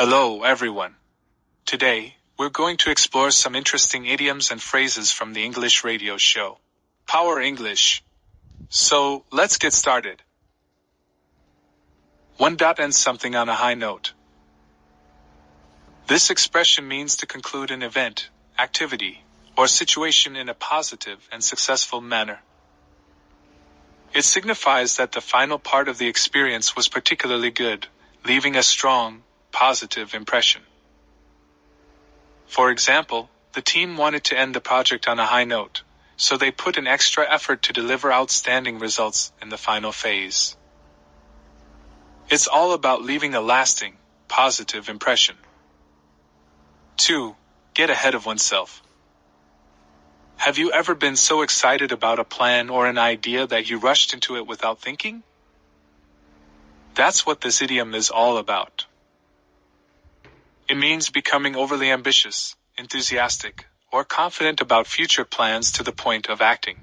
Hello, everyone. Today, we're going to explore some interesting idioms and phrases from the English radio show, Power English. So, let's get started. One dot ends something on a high note. This expression means to conclude an event, activity, or situation in a positive and successful manner. It signifies that the final part of the experience was particularly good, leaving a strong, positive impression. For example, the team wanted to end the project on a high note, so they put in extra effort to deliver outstanding results in the final phase. It's all about leaving a lasting, positive impression. 2. Get ahead of oneself. Have you ever been so excited about a plan or an idea that you rushed into it without thinking? That's what this idiom is all about. It means becoming overly ambitious, enthusiastic, or confident about future plans to the point of acting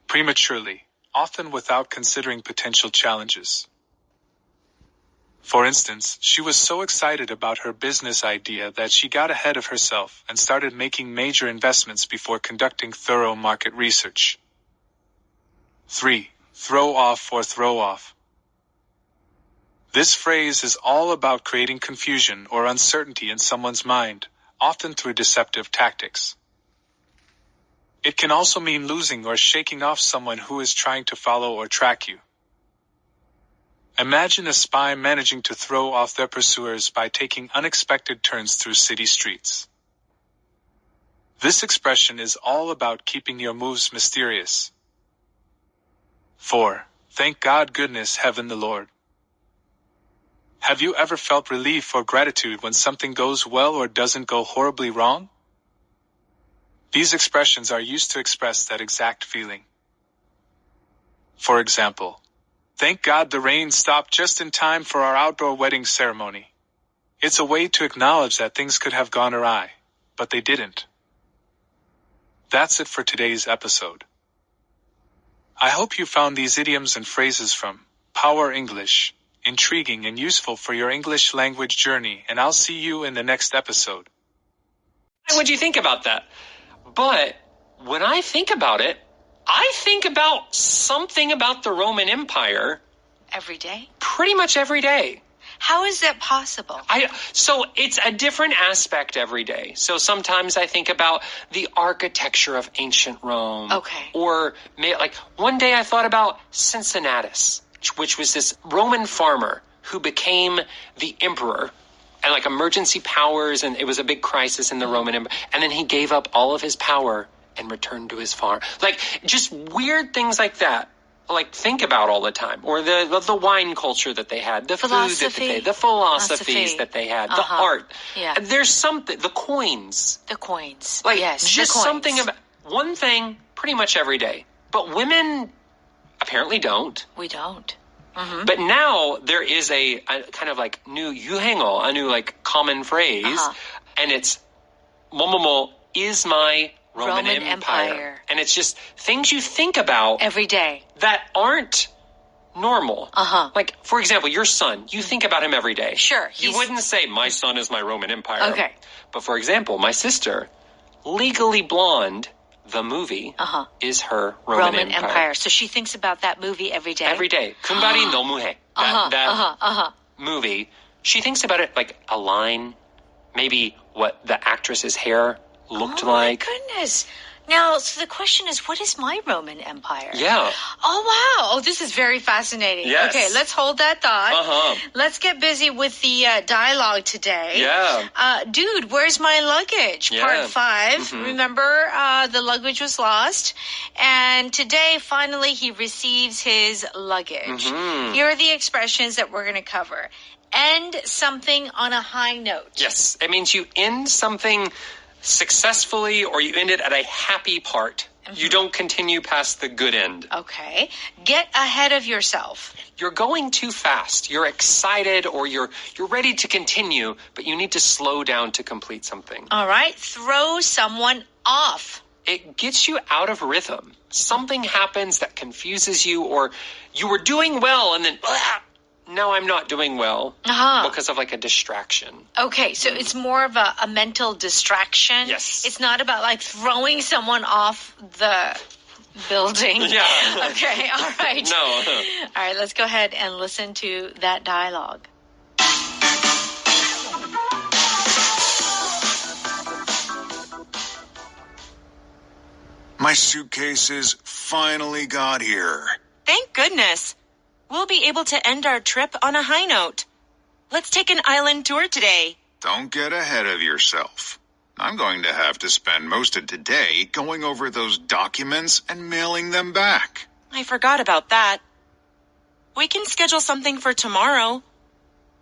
prematurely, often without considering potential challenges. For instance, she was so excited about her business idea that she got ahead of herself and started making major investments before conducting thorough market research. 3. Throw off or throw off. This phrase is all about creating confusion or uncertainty in someone's mind, often through deceptive tactics. It can also mean losing or shaking off someone who is trying to follow or track you. Imagine a spy managing to throw off their pursuers by taking unexpected turns through city streets. This expression is all about keeping your moves mysterious. 4. Thank God, goodness, heaven, the Lord. Have you ever felt relief or gratitude when something goes well or doesn't go horribly wrong? These expressions are used to express that exact feeling. For example, thank God the rain stopped just in time for our outdoor wedding ceremony. It's a way to acknowledge that things could have gone awry, but they didn't. That's it for today's episode. I hope you found these idioms and phrases from Power English intriguing and useful for your English language journey, and I'll see you in the next episode. What'd you think about that? But when I think about it, I think about something about the Roman Empire. Every day? Pretty much every day. How is that possible? So it's a different aspect every day. So sometimes I think about the architecture of ancient Rome. Okay. Or like one day I thought about Cincinnatus, which was this Roman farmer who became the emperor and like emergency powers, and it was a big crisis in the Roman Empire. And then he gave up all of his power and returned to his farm. Like, just weird things like that. Like, think about all the time. Or the wine culture that they had. The philosophy. Food that they had. The philosophies that they had. The art. Yeah. There's something. The coins. The coins. Like, yes, just the coins. something about one thing pretty much every day. But women apparently don't. We don't. Mm-hmm. But now there is a kind of like new 유행어, a new like common phrase. And it's 뭐뭐뭐 is my Roman Empire. And it's just things you think about every day that aren't normal. Like, for example, your son, you think about him every day. Sure. You wouldn't say, my son is my Roman Empire. Okay. But for example, my sister, Legally Blonde, the movie, is her Roman Empire. So she thinks about that movie every day? Every day. 금발이 너무해. That movie, she thinks about it like a line, maybe what the actress's hair looked like. Oh, my goodness. Now, so the question is, what is my Roman Empire? Yeah. Oh, wow. Oh, this is very fascinating. Yes. Okay, let's hold that thought. Let's get busy with the dialogue today. Yeah. Dude, where's my luggage? Yeah. Part 5. Remember, the luggage was lost. And today, finally, he receives his luggage. Here are the expressions that we're going to cover. End something on a high note. Yes. It means you end something successfully, or you end it at a happy part. You don't continue past the good end. Okay. Get ahead of yourself. You're going too fast. You're excited, or you're ready to continue, but you need to slow down to complete something. All right. Throw someone off. It gets you out of rhythm. Something happens that confuses you, or you were doing well and then now I'm not doing well because of like a distraction. Okay, so it's more of a mental distraction. Yes. It's not about like throwing someone off the building. Yeah. Okay, all right. No. All right, let's go ahead and listen to that dialogue. My suitcases finally got here. Thank goodness. We'll be able to end our trip on a high note. Let's take an island tour today. Don't get ahead of yourself. I'm going to have to spend most of today going over those documents and mailing them back. I forgot about that. We can schedule something for tomorrow.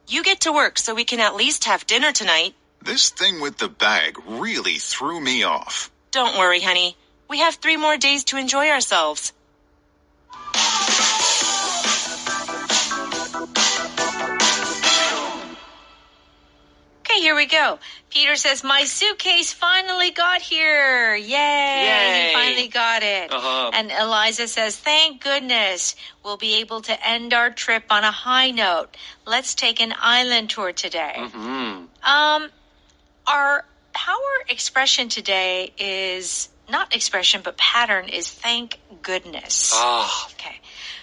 You get to work so we can at least have dinner tonight. This thing with the bag really threw me off. Don't worry, honey. We have 3 more days to enjoy ourselves. Okay, here we go. Peter says, my suitcase finally got here. Yay. Yay. He finally got it. Uh-huh. And Eliza says, thank goodness. We'll be able to end our trip on a high note. Let's take an island tour today. Our power expression today is not expression, but pattern is thank goodness. Okay.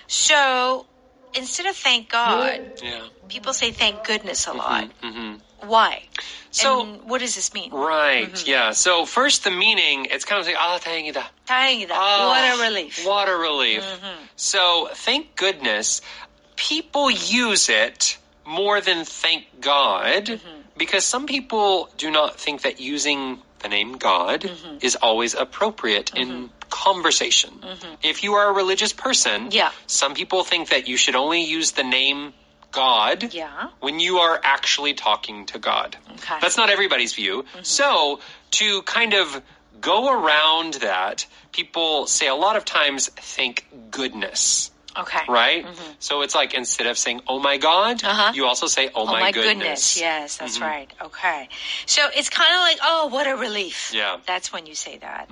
So instead of thank God, people say thank goodness a lot. Why? So, and what does this mean? Right, yeah. So first the meaning, it's kind of like, 다행이다. 다행이다. What a relief. What a relief. So thank goodness, people use it more than thank God because some people do not think that using the name God is always appropriate in conversation. If you are a religious person, some people think that you should only use the name God when you are actually talking to God. Okay. That's not everybody's view. So to kind of go around that, people say a lot of times, thank goodness. Okay. Right? So it's like instead of saying, oh my God, you also say, oh my goodness. Yes, that's right. Okay. So it's kind of like, oh, what a relief. Yeah. That's when you say that.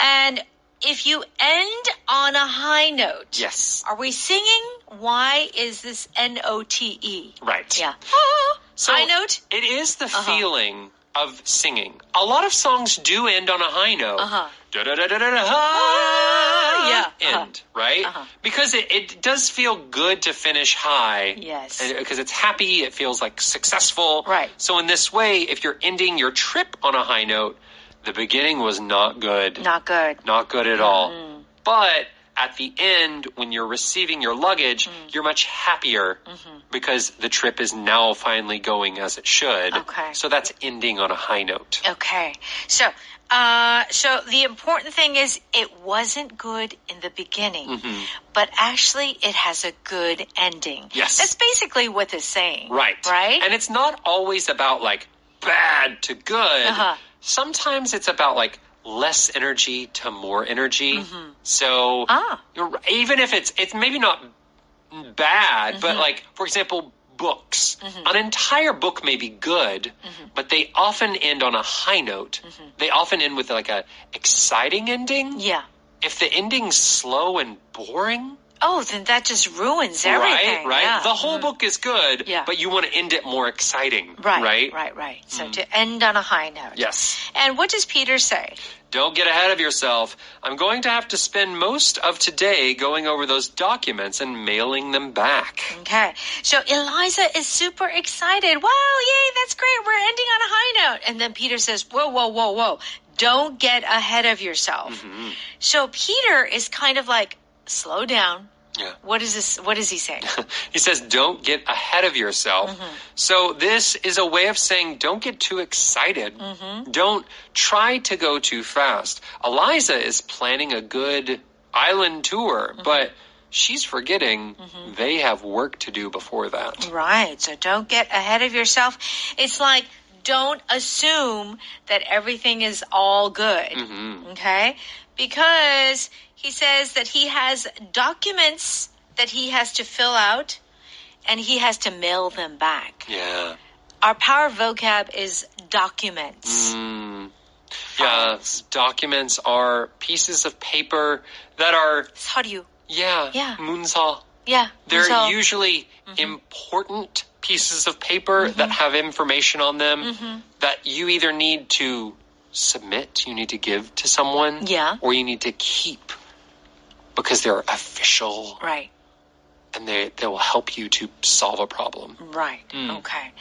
And if you end on a high note. Yes. Are we singing? Why is this N-O-T-E? Right. Yeah. So high note? It is the feeling of singing. A lot of songs do end on a high note. End, right? Because it does feel good to finish high. Yes. Because it's happy, it feels like successful. Right. So in this way, if you're ending your trip on a high note, the beginning was not good. Not good. Not good at all. But at the end, when you're receiving your luggage, you're much happier because the trip is now finally going as it should. Okay. So that's ending on a high note. Okay. So the important thing is it wasn't good in the beginning, but actually it has a good ending. Yes. That's basically what it's saying. Right. Right? And it's not always about like bad to good. Sometimes it's about like less energy to more energy. So even if it's maybe not bad, but like, for example, books. An entire book may be good, but they often end on a high note. They often end with like a exciting ending. Yeah. If the ending's slow and boring, then that just ruins everything. Right. Yeah. The whole book is good, but you want to end it more exciting. Right. So to end on a high note. Yes. And what does Peter say? Don't get ahead of yourself. I'm going to have to spend most of today going over those documents and mailing them back. Okay. So Eliza is super excited. Wow, yay, that's great. We're ending on a high note. And then Peter says, whoa. Don't get ahead of yourself. So Peter is kind of like, slow down. Yeah. What is he saying? He says, don't get ahead of yourself. So this is a way of saying, don't get too excited. Don't try to go too fast. Eliza is planning a good island tour, but she's forgetting they have work to do before that. Right. So don't get ahead of yourself. It's like, don't assume that everything is all good. Okay? Because he says that he has documents that he has to fill out and he has to mail them back. Yeah. Our power vocab is documents. Yeah, documents are pieces of paper that are 서류. Yeah. Yeah. 문서. Yeah. They're so- usually important pieces of paper that have information on them that you either need to submit, you need to give to someone, Yeah. or you need to keep because they're official Right. and they will help you to solve a problem. Right. Okay.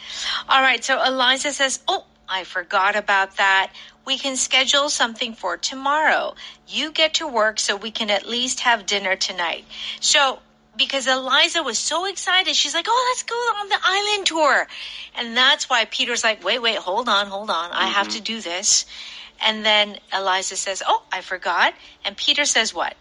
All right. So Eliza says, oh, I forgot about that. We can schedule something for tomorrow. You get to work so we can at least have dinner tonight. So because Eliza was so excited, she's like, oh, let's go on the island tour. And that's why Peter's like, wait, hold on. I have to do this. And then Eliza says, oh, I forgot. And Peter says what?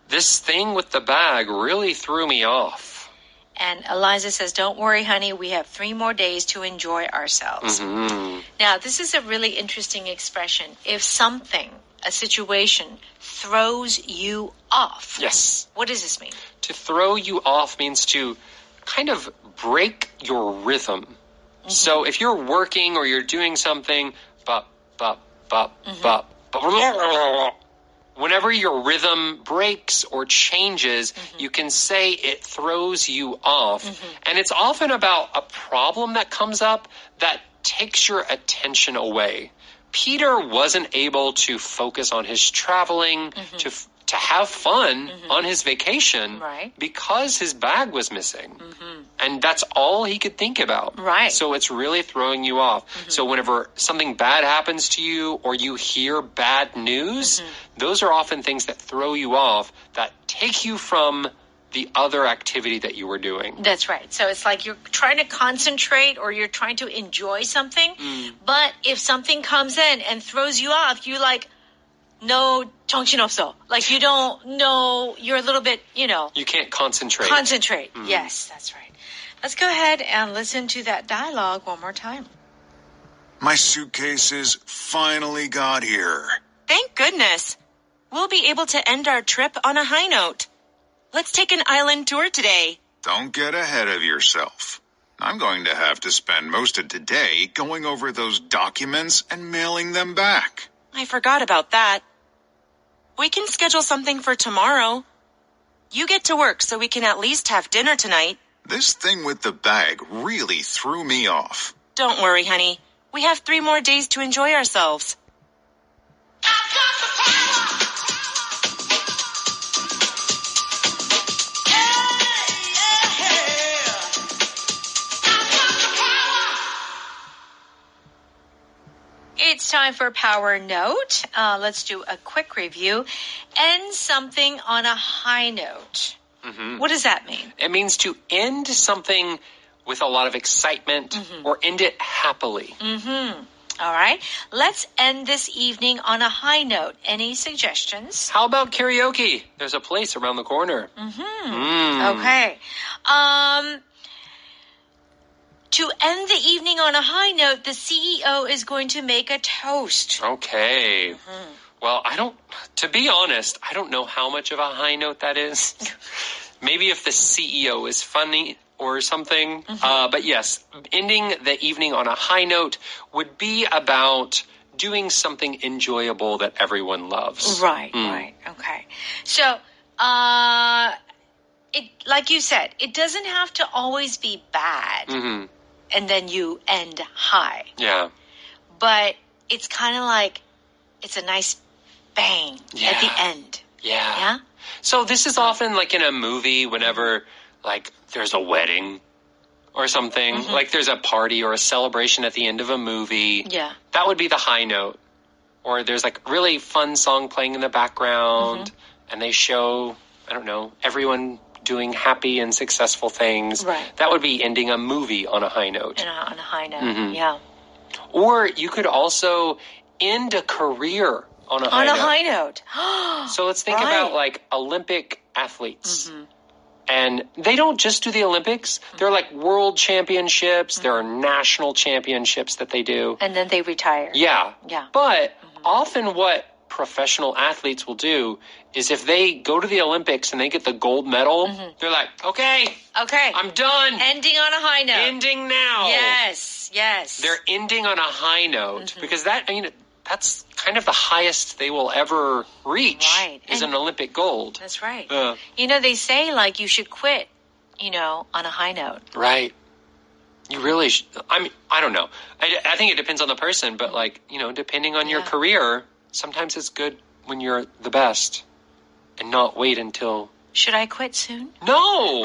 This thing with the bag really threw me off. And Eliza says, don't worry, honey. We have 3 more days to enjoy ourselves. Now, this is a really interesting expression. If something, a situation, throws you off. Yes. What does this mean? To throw you off means to kind of break your rhythm. So if you're working or you're doing something, whenever your rhythm breaks or changes, you can say it throws you off. And it's often about a problem that comes up that takes your attention away. Peter wasn't able to focus on his traveling, to have fun on his vacation because his bag was missing. And that's all he could think about. Right. So it's really throwing you off. So whenever something bad happens to you or you hear bad news, those are often things that throw you off, that take you from the other activity that you were doing. That's right. So it's like you're trying to concentrate or you're trying to enjoy something. But if something comes in and throws you off, you like, no, 정신없어. Like you don't know, you're a little bit, You can't concentrate. Concentrate. Yes, that's right. Let's go ahead and listen to that dialogue one more time. My suitcases finally got here. Thank goodness. We'll be able to end our trip on a high note. Let's take an island tour today. Don't get ahead of yourself. I'm going to have to spend most of today going over those documents and mailing them back. I forgot about that. We can schedule something for tomorrow. You get to work so we can at least have dinner tonight. This thing with the bag really threw me off. Don't worry, honey. We have 3 more days to enjoy ourselves. It's time for Power Note. Let's do a quick review. End something on a high note. What does that mean? It means to end something with a lot of excitement or end it happily. All right. Let's end this evening on a high note. Any suggestions? How about karaoke? There's a place around the corner. Okay. To end the evening on a high note, the CEO is going to make a toast. Okay. Well, to be honest, I don't know how much of a high note that is. Maybe if the CEO is funny or something. But yes, ending the evening on a high note would be about doing something enjoyable that everyone loves. Right. Okay. So, like you said, it doesn't have to always be bad. And then you end high. Yeah. But it's kind of like, it's a nice bang at the end. Yeah? So this is often like in a movie whenever like there's a wedding or something, like there's a party or a celebration at the end of a movie. Yeah. That would be the high note. Or there's like a really fun song playing in the background and they show, I don't know, everyone doing happy and successful things. Right. That would be ending a movie on a high note. On a high note, yeah. Or you could also end a career on a high note. On a high note. So let's think about like Olympic athletes. And they don't just do the Olympics. They're like world championships. There are national championships that they do. And then they retire. Yeah. Yeah. But often what professional athletes will do is if they go to the Olympics and they get the gold medal, they're like, okay, I'm done. Ending on a high note. Ending now. Yes. They're ending on a high note because that that's kind of the highest they will ever reach is an Olympic gold. That's right. They say like you should quit, on a high note. Right. You really should. I don't know. I think it depends on the person, but depending on your career, sometimes it's good when you're the best and not wait until... Should I quit soon? No!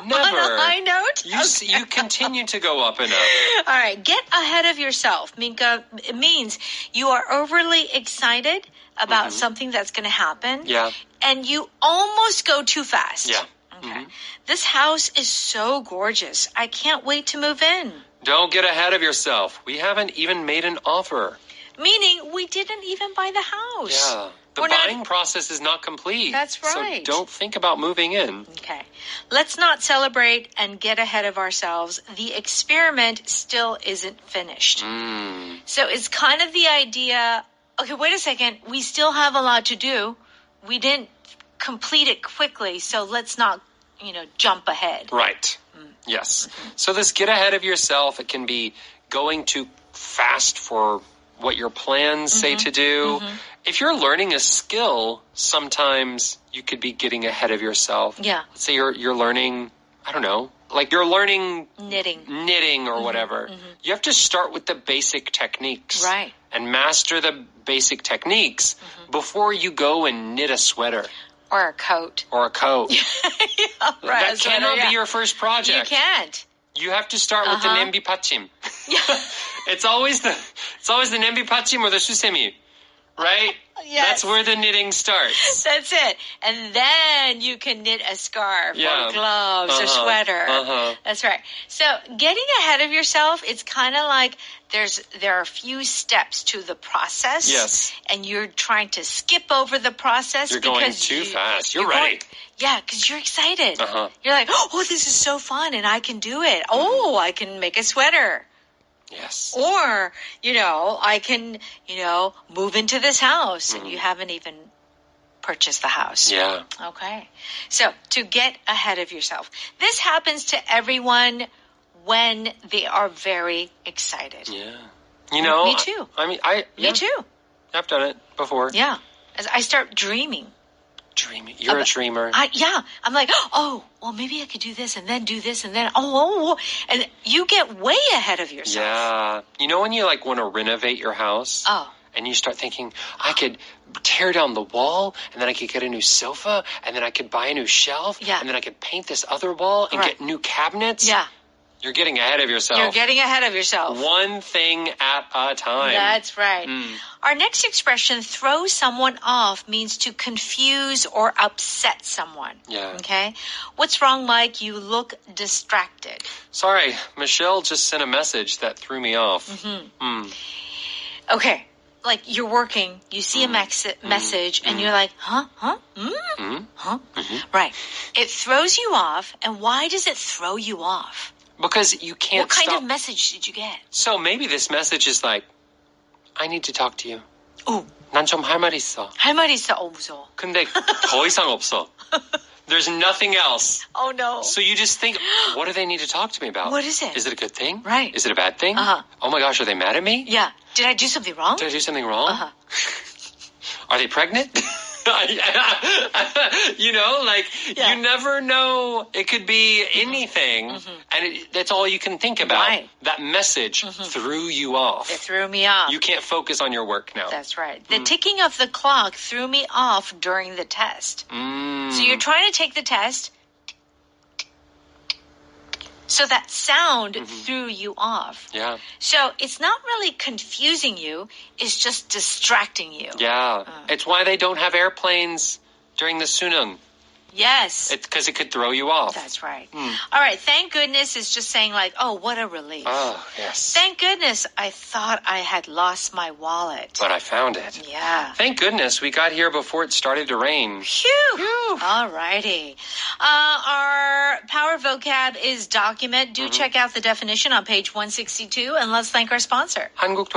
Never. On a high note? You continue to go up and up. All right. Get ahead of yourself. Minka, it means you are overly excited about something that's going to happen. Yeah. And you almost go too fast. Yeah. Okay. This house is so gorgeous. I can't wait to move in. Don't get ahead of yourself. We haven't even made an offer. Meaning we didn't even buy the house. Yeah. The buying process is not complete. That's right. So don't think about moving in. Okay. Let's not celebrate and get ahead of ourselves. The experiment still isn't finished. So it's kind of the idea, okay, wait a second. We still have a lot to do. We didn't complete it quickly, so let's not, jump ahead. Right. Yes. So this get ahead of yourself, it can be going too fast for what your plans say to do. If you're learning a skill, sometimes you could be getting ahead of yourself. Yeah. Let's say you're learning, I don't know, like you're learning knitting or whatever. You have to start with the basic techniques. Right. And master the basic techniques before you go and knit a sweater. Or a coat. Right. That cannot be your first project. You can't. You have to start with the nembi pachim. It's always the nembi pachim or the susemi, right? Yes. That's where the knitting starts. That's it. And then you can knit a scarf or gloves or sweater. That's right. So getting ahead of yourself, it's kind of like there are a few steps to the process. Yes. And you're trying to skip over the process you're because going too fast. You're right. Yeah, because you're excited. You're like, oh, this is so fun and I can do it. Oh, I can make a sweater. Yes. Or, I can, move into this house and you haven't even purchased the house. Yeah. Okay. So to get ahead of yourself. This happens to everyone when they are very excited. Yeah. Me too. Me too. I've done it before. Yeah. As I start dreaming. Dreaming. You're a dreamer. I'm like, oh, well, maybe I could do this and then do this and then, and you get way ahead of yourself. Yeah. When you want to renovate your house? Oh. And you start thinking, I could tear down the wall, and then I could get a new sofa, and then I could buy a new shelf, and then I could paint this other wall and get new cabinets. Yeah. You're getting ahead of yourself. You're getting ahead of yourself. One thing at a time. That's right. Our next expression, throw someone off, means to confuse or upset someone. Yeah. Okay? What's wrong, Mike? You look distracted. Sorry, Michelle just sent a message that threw me off. Okay. Like you're working, you see a message, and you're like, huh? Right. It throws you off, and why does it throw you off? Because you can't stop. What kind of message did you get? So maybe this message is like, I need to talk to you. 오. 난 좀 할 말 있어. 할 말 있어. 무서워. 근데 더 이상 없어. There's nothing else. Oh, no. So you just think, what do they need to talk to me about? What is it? Is it a good thing? Right. Is it a bad thing? Oh my gosh, are they mad at me? Yeah. Did I do something wrong? Did I do something wrong? Are they pregnant? You never know. It could be anything, and that's all you can think about. Right. That message threw you off. It threw me off. You can't focus on your work now. That's right. The ticking of the clock threw me off during the test. So you're trying to take the test, so that sound threw you off. Yeah. So it's not really confusing you. It's just distracting you. Yeah. It's why they don't have airplanes during the sunung. Yes. It's because it could throw you off. That's right. All right. Thank goodness is just saying like, oh, what a relief. Oh, yes. Thank goodness I thought I had lost my wallet. But I found it. Yeah. Thank goodness we got here before it started to rain. Phew. All righty. Our power vocab is document. Do check out the definition on page 162, and let's thank our sponsor. 한국